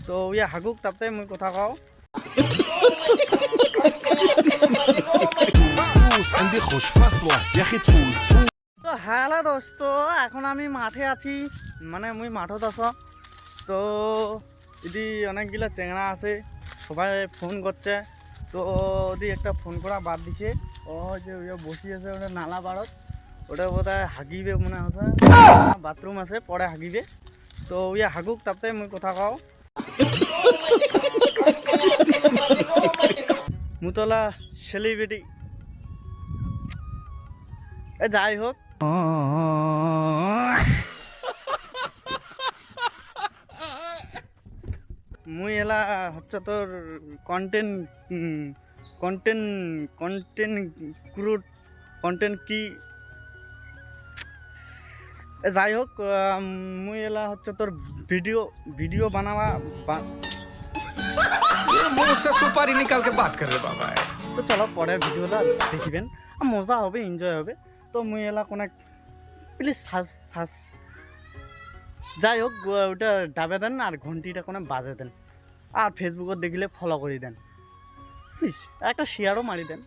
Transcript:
তো ইয়া হাগুক তাতে মই কথা কও তো হ্যালো দোস্ত এখন আমি মাঠে আছি মানে মুই মাঠত আছ তো যদি অনেকগুলা চেংড়া আছে সবাই ফোন করছে তো যদি একটা ফোন করা বাদ দিছে ও যে বসি আছে ওটা নালা বাড়ত ওটা বোধহয় হাগিবে মনে হচ্ছে বাথরুম আছে পরে হাগিবে তো ইয়া হাগুক তাতে মুই কথা কও মুতলা সেলিব্রিটি এ যাই হোক মুই এলা হচ্ছে তোর content content content crude content কি যাই হোক মুই এলা হচ্ছে তোর ভিডিও ভিডিও বানাবা मुंह से सुपारी निकाल के बात कर रहे बाबा তো চলো পরে ভিডিওটা দেখিবেন মজা হবে এনজয় হবে তো মুই এলা কোন প্লিজ যাই হোক ওটা ডাবে দেন আর ঘন্টিটা কোনো বাজে দেন আর ফেসবুকত দেখিলে ফলো করে দেন প্লিজ একটা শেয়ারও মারি দেন